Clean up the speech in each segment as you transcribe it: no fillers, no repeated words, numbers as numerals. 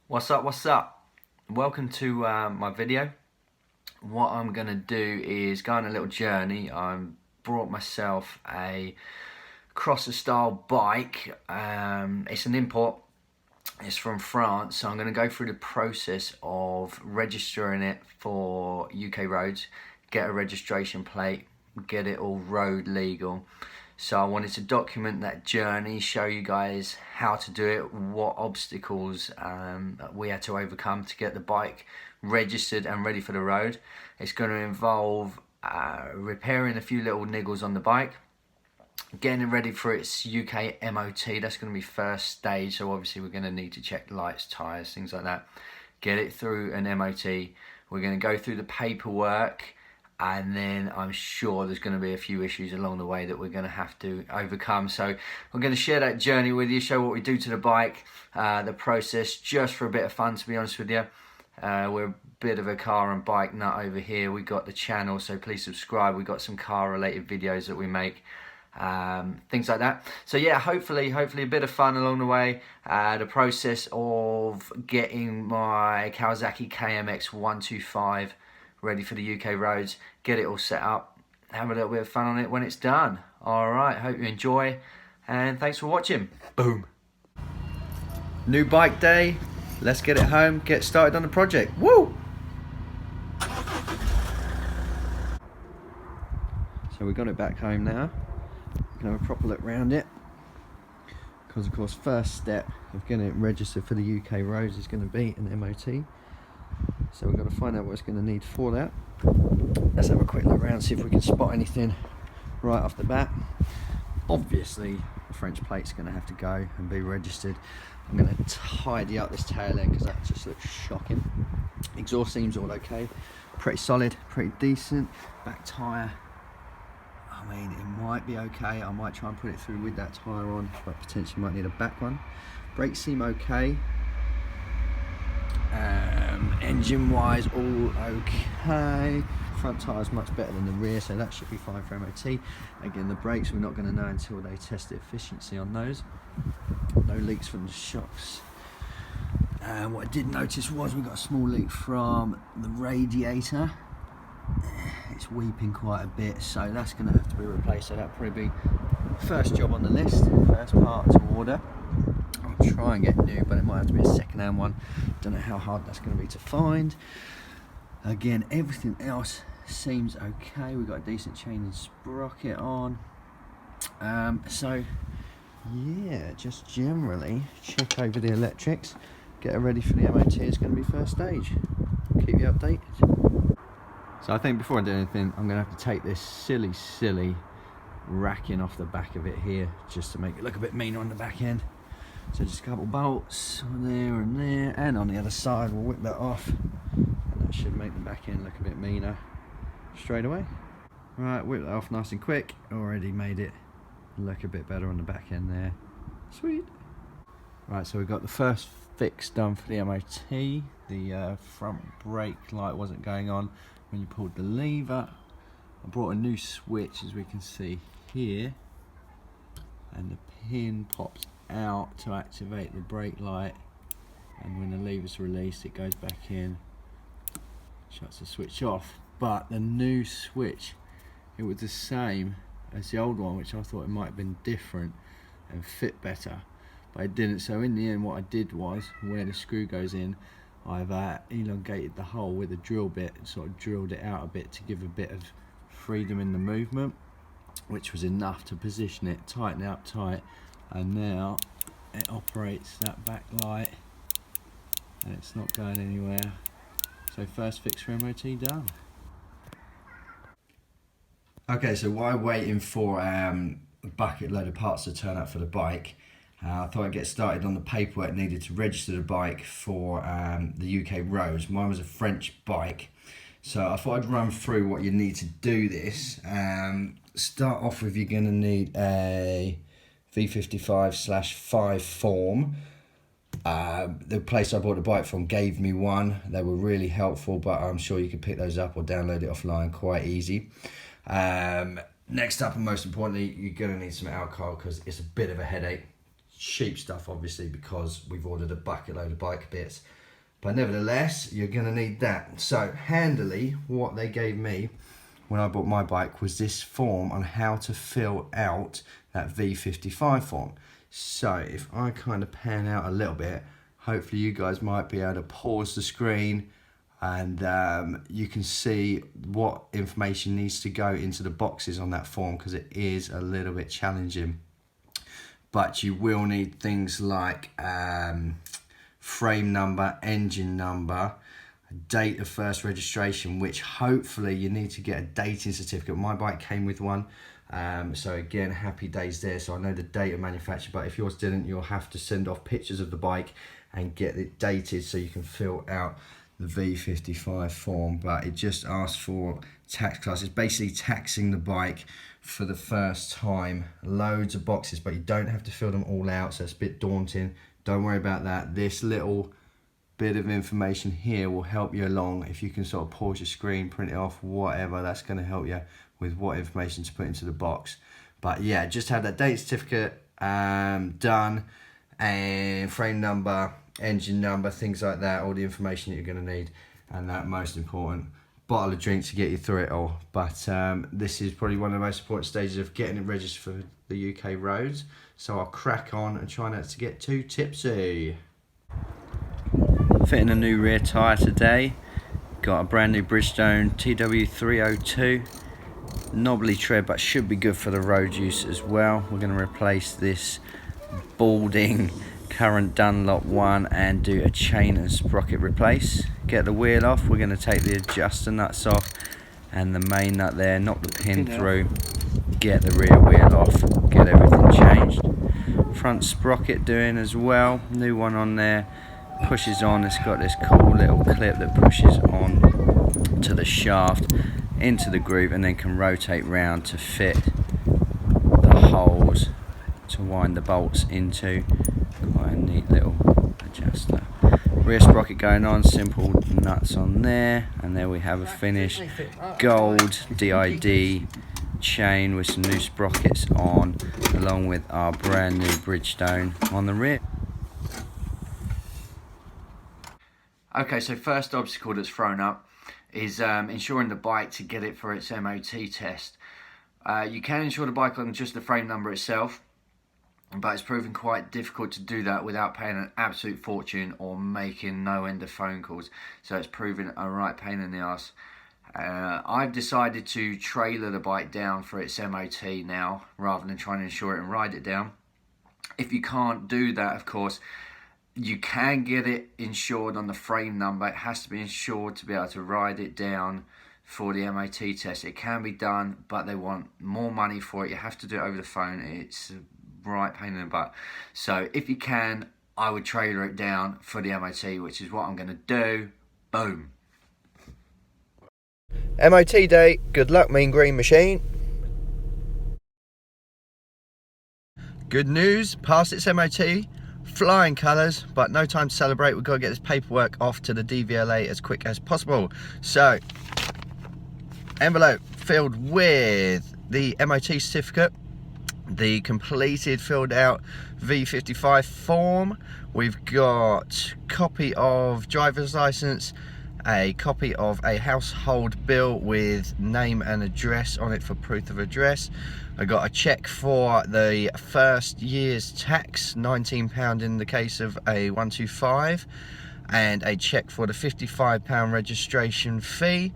What's up? Welcome to my video. What I'm going to do is go on a little journey. I brought myself a crosser style bike. It's an import. It's from France, so I'm going to go through the process of registering it for UK roads, get a registration plate, get it all road legal. So I wanted to document that journey, show you guys how to do it, what obstacles we had to overcome to get the bike registered and ready for the road. It's going to involve repairing a few little niggles on the bike, getting it ready for its UK MOT. That's going to be first stage, so obviously we're going to need to check lights, tyres, things like that. Get it through an MOT. We're going to go through the paperwork, and then I'm sure there's going to be a few issues along the way that we're going to have to overcome. So I'm going to share that journey with you, show what we do to the bike, the process, just for a bit of fun, to be honest with you. We're a bit of a car and bike nut over here. We got the channel, so please subscribe. We've got some car related videos that we make, things like that. So yeah, hopefully a bit of fun along the way. The process of getting my Kawasaki KMX125 ready for the UK roads, get it all set up, have a little bit of fun on it when it's done. Alright, hope you enjoy, and thanks for watching. Boom. New bike day, let's get it home, get started on the project. Woo! So we got it back home now. We can have a proper look around it, because of course first step of getting it registered for the UK roads is going to be an MOT. So we've got to find out what it's going to need for that. Let's have a quick look around, see if we can spot anything right off the bat. Obviously the French plate's going to have to go and be registered. I'm going to tidy up this tail end because that just looks shocking. Exhaust seems all okay, pretty solid, pretty decent. Back tyre, I mean, it might be okay. I might try and put it through with that tyre on, but potentially might need a back one. Brakes seem okay. Engine wise, all okay. Front tyre is much better than the rear, so that should be fine for MOT. Again, the brakes we're not going to know until they test the efficiency on those. No leaks from the shocks. What I did notice was we got a small leak from the radiator. It's weeping quite a bit, so that's going to have to be replaced. So that'll probably be first job on the list, first part to order. I'll try and get new, but it might have to be a second-hand one. Don't know how hard that's going to be to find. Again, everything else seems okay. We've got a decent chain and sprocket on. So yeah, just generally check over the electrics, get it ready for the MOT. It's going to be first stage. Keep you updated. So I think before I do anything, I'm going to have to take this silly racking off the back of it here, just to make it look a bit meaner on the back end. So just a couple bolts on there and there, and on the other side we'll whip that off, and that should make the back end look a bit meaner straight away. Right, whip that off nice and quick. Already made it look a bit better on the back end there. Sweet. Right, so we've got the first fix done for the MOT. The front brake light wasn't going on when you pulled the lever. I brought a new switch, as we can see here, and the pin pops out to activate the brake light, and when the lever's released it goes back in, shuts the switch off. But the new switch, it was the same as the old one, which I thought it might have been different and fit better, but it didn't. So in the end what I did was, where the screw goes in, I've elongated the hole with a drill bit and sort of drilled it out a bit to give a bit of freedom in the movement, which was enough to position it, tighten it up tight, and now it operates that back light and it's not going anywhere. So first fix for MOT done. Okay, so while waiting for a bucket load of parts to turn up for the bike, I thought I'd get started on the paperwork needed to register the bike for the UK roads. Mine was a French bike, so I thought I'd run through what you need to do this. Start off with, you're going to need a V55/5 form. The place I bought the bike from gave me one. They were really helpful, but I'm sure you can pick those up or download it offline quite easy. Next up, and most importantly, you're going to need some alcohol, because it's a bit of a headache cheap stuff obviously because we've ordered a bucket load of bike bits, but nevertheless you're going to need that. So handily, what they gave me when I bought my bike was this form on how to fill out that V55 form. So if I kind of pan out a little bit, hopefully you guys might be able to pause the screen and you can see what information needs to go into the boxes on that form, because it is a little bit challenging. But you will need things like frame number, engine number, date of first registration, which hopefully you need to get a dating certificate. My bike came with one, so again, happy days there. So I know the date of manufacture, but if yours didn't, you'll have to send off pictures of the bike and get it dated so you can fill out the V55 form. But it just asks for tax class. It's basically taxing the bike for the first time. Loads of boxes, but you don't have to fill them all out, so it's a bit daunting. Don't worry about that. This little bit of information here will help you along. If you can sort of pause your screen, print it off, whatever, that's going to help you with what information to put into the box. But yeah, just have that date certificate done, and frame number, engine number, things like that, all the information that you're going to need, and that most important, bottle of drink to get you through it all. But this is probably one of the most important stages of getting it registered for the UK roads, so I'll crack on and try not to get too tipsy. Fitting a new rear tyre today. Got a brand new Bridgestone TW302. Knobbly tread, but should be good for the road use as well. We're going to replace this balding current Dunlop one and do a chain and sprocket replace. Get the wheel off. We're going to take the adjuster nuts off and the main nut there, knock the pin through, get the rear wheel off, get everything changed. Front sprocket doing as well, new one on there. Pushes on, it's got this cool little clip that pushes on to the shaft into the groove and then can rotate round to fit the holes to wind the bolts into. Quite a neat little adjuster. Rear sprocket going on, simple nuts on there, and there we have a finished gold DID chain with some new sprockets on, along with our brand new Bridgestone on the rear. Okay, so first obstacle that's thrown up is insuring the bike to get it for its MOT test. You can insure the bike on just the frame number itself, but it's proven quite difficult to do that without paying an absolute fortune or making no end of phone calls. So it's proven a right pain in the ass. I've decided to trailer the bike down for its MOT now, rather than trying to insure it and ride it down. If you can't do that, of course, you can get it insured on the frame number. It has to be insured to be able to ride it down for the MOT test. It can be done, but they want more money for it. You have to do it over the phone. It's a right pain in the butt. So if you can, I would trailer it down for the MOT, which is what I'm going to do. Boom. MOT day. Good luck, Mean Green Machine. Good news, passed its MOT. Flying colours, but no time to celebrate. We've got to get this paperwork off to the DVLA as quick as possible. So, envelope filled with the MOT certificate, the completed filled out V55 form. We've got copy of driver's license, a copy of a household bill with name and address on it for proof of address. I got a cheque for the first year's tax, £19 in the case of a 125, and a cheque for the £55 registration fee,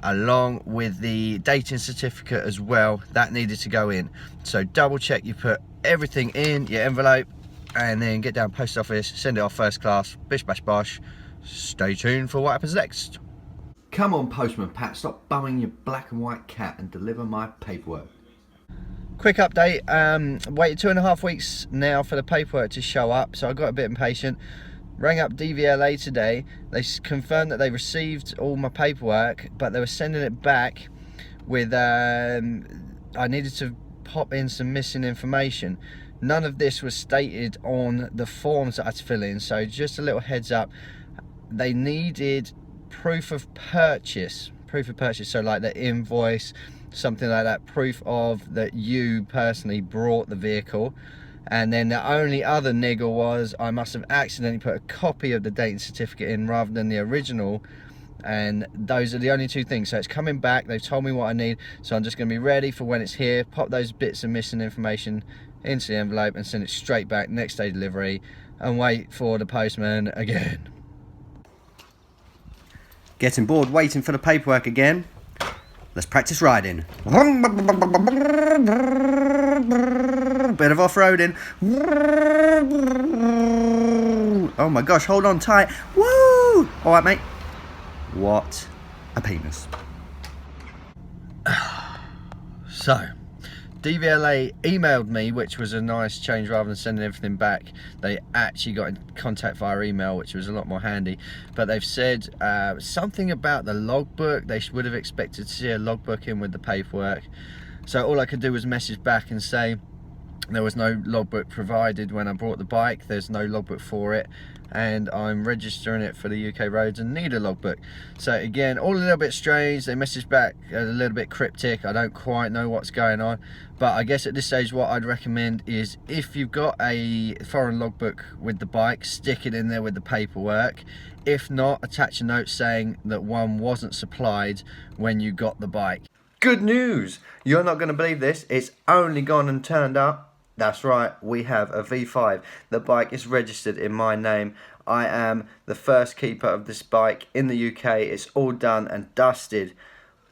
along with the dating certificate as well. That needed to go in. So double check you put everything in your envelope, and then get down post office, send it off first class, bish bash bosh. Stay tuned for what happens next. Come on, Postman Pat, stop bumming your black and white cat and deliver my paperwork. Quick update, waited 2.5 weeks now for the paperwork to show up, so I got a bit impatient. Rang up DVLA today. They confirmed that they received all my paperwork, but they were sending it back with, I needed to pop in some missing information. None of this was stated on the forms that I had to fill in, so just a little heads up. They needed proof of purchase, so like the invoice, something like that, proof of that you personally brought the vehicle, And then the only other niggle was I must have accidentally put a copy of the date and certificate in rather than the original, and those are the only two things. So it's coming back, they've told me what I need, so I'm just going to be ready for when it's here, pop those bits of missing information into the envelope and send it straight back next day delivery, and wait for the postman again. Getting bored waiting for the paperwork again? Let's practice riding. Bit of off-roading. Oh my gosh, hold on tight. Woo! Alright, mate. What a penis. So, DVLA emailed me, which was a nice change. Rather than sending everything back, they actually got in contact via email, which was a lot more handy. But they've said something about the logbook. They would have expected to see a logbook in with the paperwork. So all I could do was message back and say there was no logbook provided when I bought the bike. There's no logbook for it, and I'm registering it for the UK roads and need a logbook. So again, all a little bit strange. They messaged back a little bit cryptic. I don't quite know what's going on, but I guess at this stage what I'd recommend is, if you've got a foreign logbook with the bike, stick it in there with the paperwork. If not, attach a note saying that one wasn't supplied when you got the bike. Good news! You're not going to believe this. It's only gone and turned up. That's right, we have a V5. The bike is registered in my name. I am the first keeper of this bike in the UK. It's all done and dusted.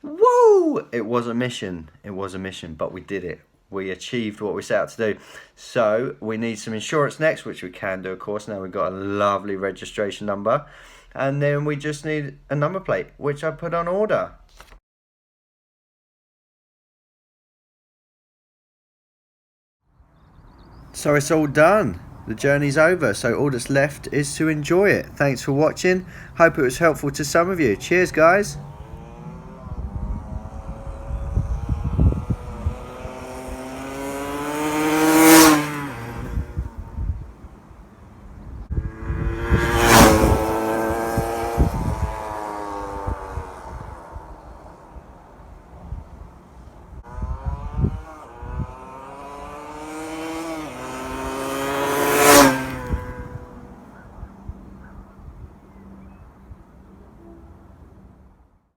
Woo! It was a mission. It was a mission, but we did it. We achieved what we set out to do. So we need some insurance next, which we can do, of course. Now we've got a lovely registration number. And then we just need a number plate, which I put on order. So it's all done. The journey's over, so all that's left is to enjoy it. Thanks for watching. Hope it was helpful to some of you. Cheers, guys.